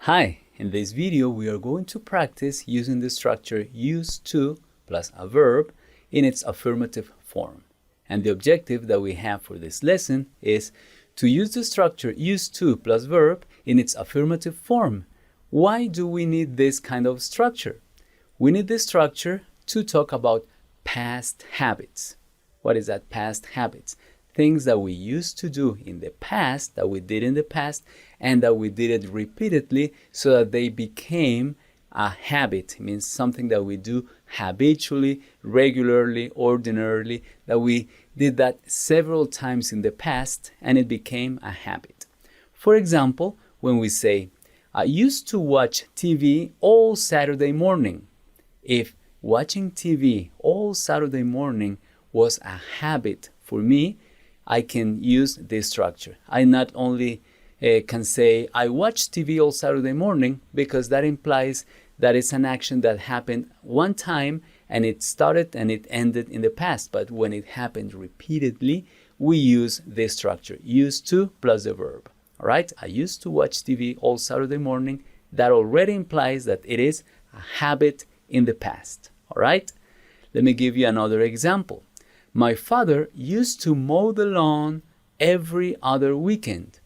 Hi, in this video we are going to practice using the structure used to plus a verb in its affirmative form. And the objective that we have for this lesson is to use the structure used to plus verb in its affirmative form. Why do we need this kind of structure? We need this structure to talk about past habits. What is that? Past habits. Things that we used to do in the past, that we did in the past, and that we did it repeatedly so that they became a habit. It means something that we do habitually, regularly, ordinarily, that we did that several times in the past and it became a habit. For example, when we say, I used to watch TV all Saturday morning. If watching TV all Saturday morning was a habit for me, I can use this structure. I not only can say I watch TV all Saturday morning because that implies that it's an action that happened one time and it started and it ended in the past. But when it happened repeatedly, we use this structure, used to plus the verb. All right, I used to watch TV all Saturday morning. That already implies that it is a habit in the past. All right, let me give you another example. My father used to mow the lawn every other weekend.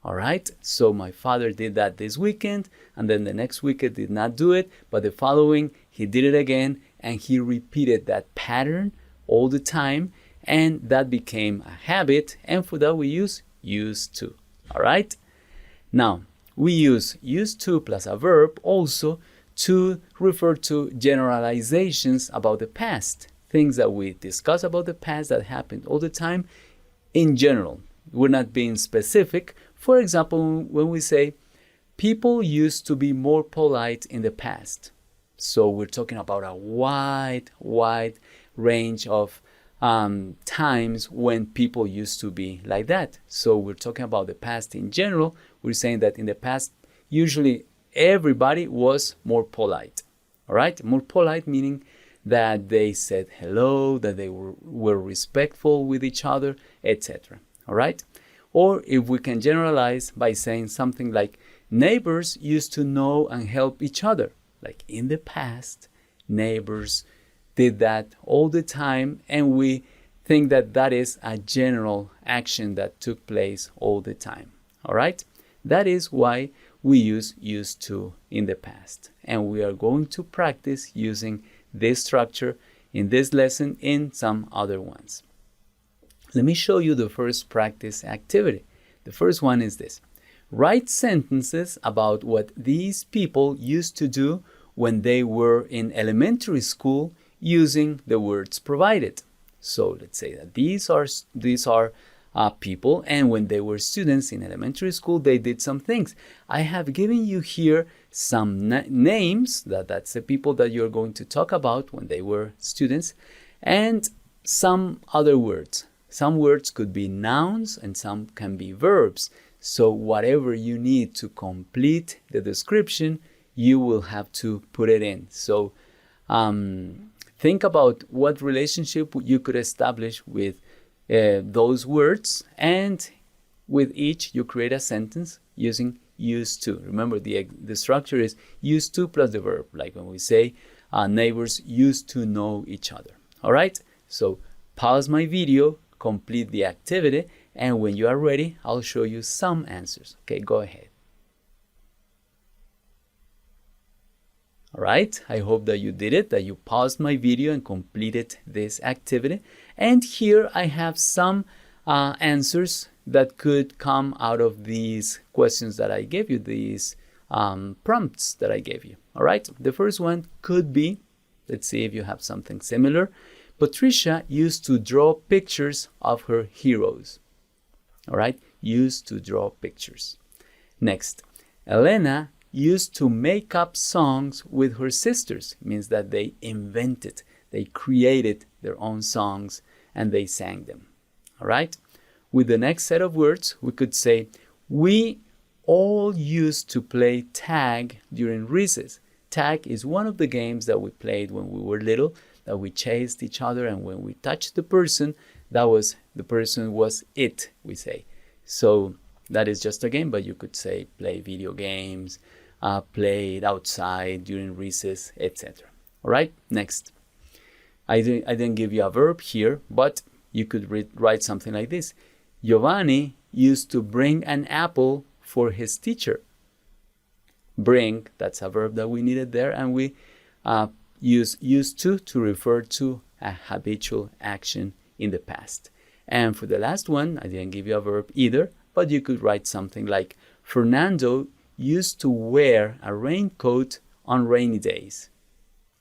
All right, so my father did that this weekend, and then the next weekend did not do it, but the following he did it again, and he repeated that pattern all the time, and that became a habit, and for that we use used to. All right, now we use used to plus a verb also to refer to generalizations about the past. Things that we discuss about the past that happened all the time in general. We're not being specific. For example, when we say, people used to be more polite in the past. So we're talking about a wide range of times when people used to be like that. So we're talking about the past in general. We're saying that in the past, usually everybody was more polite. All right? More polite meaning that they said hello, that they were respectful with each other, etc. All right? Or if we can generalize by saying something like, neighbors used to know and help each other. Like in the past, neighbors did that all the time, and we think that that is a general action that took place all the time. All right? That is why we use used to in the past. And we are going to practice using this structure in this lesson in some other ones. Let me show you the first practice activity. The first one is this. Write sentences about what these people used to do when they were in elementary school using the words provided. So let's say that these are people, and when they were students in elementary school, they did some things. I have given you here some names, that's the people that you're going to talk about when they were students, and some other words. Some words could be nouns and some can be verbs. So whatever you need to complete the description, you will have to put it in. So think about what relationship you could establish with those words, and with each you create a sentence using used to. Remember, the structure is used to plus the verb, like when we say neighbors used to know each other. All right, so pause my video, complete the activity, and when you are ready, I'll show you some answers. Okay, go ahead. All right, I hope that you did it, that you paused my video and completed this activity. And here I have some answers that could come out of these questions that I gave you, these prompts that I gave you. All right, the first one could be, let's see if you have something similar. Patricia used to draw pictures of her heroes. All right, used to draw pictures. Next, Elena used to make up songs with her sisters. It means that they invented, they created their own songs and they sang them. All right? With the next set of words, we could say, we all used to play tag during recess. Tag is one of the games that we played when we were little, that we chased each other, and when we touched the person, the person was it, we say. So that is just a game, but you could say play video games, played outside during recess, etc. All right, next. I didn't give you a verb here, but you could write something like this. Giovanni used to bring an apple for his teacher. Bring, that's a verb that we needed there, and we use used to refer to a habitual action in the past. And for the last one, I didn't give you a verb either, but you could write something like Fernando used to wear a raincoat on rainy days.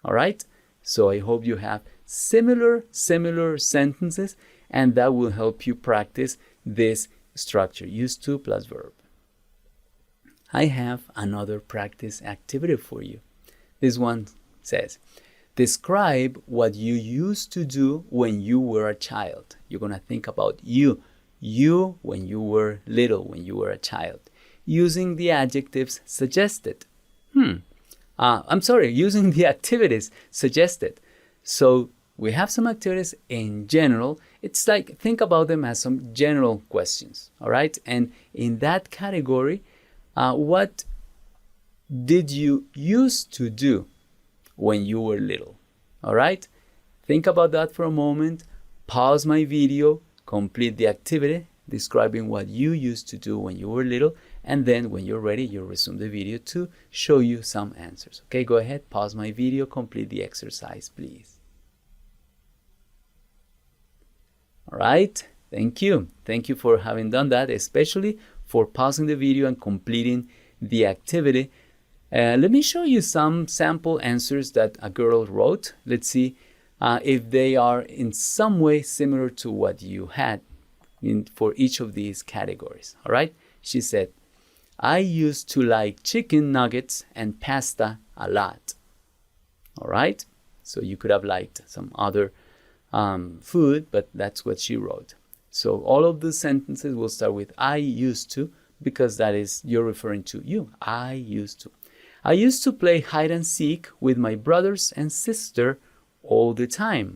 All right? So I hope you have similar sentences, and that will help you practice this structure, used to plus verb. I have another practice activity for you. This one says, describe what you used to do when you were a child. You're going to think about you when you were little, when you were a child, using the adjectives suggested. Using the activities suggested. So we have some activities in general. It's like, think about them as some general questions, all right? And in that category, what did you used to do when you were little? All right? Think about that for a moment. Pause my video, complete the activity describing what you used to do when you were little, and then when you're ready, you'll resume the video to show you some answers. Okay, go ahead, pause my video, complete the exercise, please. All right, thank you. Thank you for having done that, especially for pausing the video and completing the activity. Let me show you some sample answers that a girl wrote. Let's see if they are in some way similar to what you had for each of these categories. All right, she said, I used to like chicken nuggets and pasta a lot. All right, so you could have liked some other food, but that's what she wrote. So all of the sentences will start with I used to, because that is, you're referring to you. I used to. I used to play hide and seek with my brothers and sister all the time.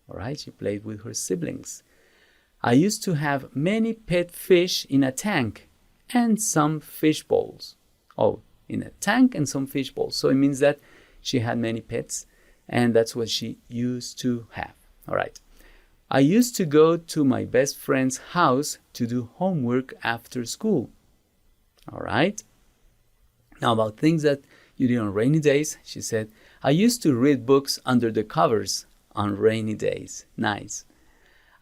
All right, she played with her siblings. I used to have many pet fish in a tank and some fish bowls. Oh, in a tank and some fish bowls. So it means that she had many pets, and that's what she used to have. All right. I used to go to my best friend's house to do homework after school. All right. Now, about things that you did on rainy days, she said, I used to read books under the covers on rainy days. Nice.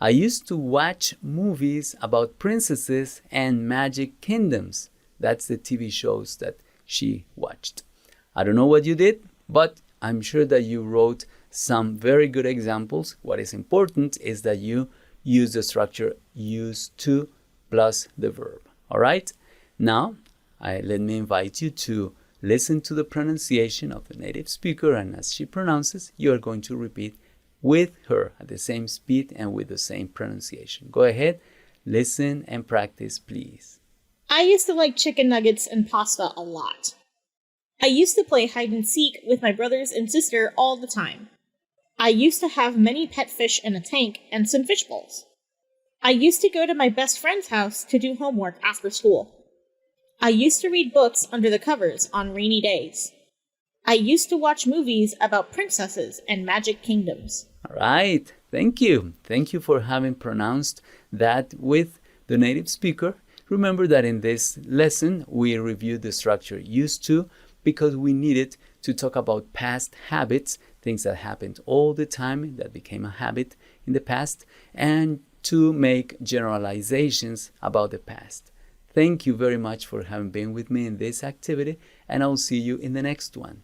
I used to watch movies about princesses and magic kingdoms. That's the TV shows that she watched. I don't know what you did, but I'm sure that you wrote some very good examples. What is important is that you use the structure used to plus the verb. All right? Now, let me invite you to listen to the pronunciation of the native speaker, and as she pronounces, you are going to repeat with her at the same speed and with the same pronunciation. Go ahead, listen and practice, please. I used to like chicken nuggets and pasta a lot. I used to play hide and seek with my brothers and sister all the time. I used to have many pet fish in a tank and some fish bowls. I used to go to my best friend's house to do homework after school. I used to read books under the covers on rainy days. I used to watch movies about princesses and magic kingdoms. All right. Thank you. Thank you for having pronounced that with the native speaker. Remember that in this lesson, we reviewed the structure used to because we needed to talk about past habits, things that happened all the time that became a habit in the past, and to make generalizations about the past. Thank you very much for having been with me in this activity, and I'll see you in the next one.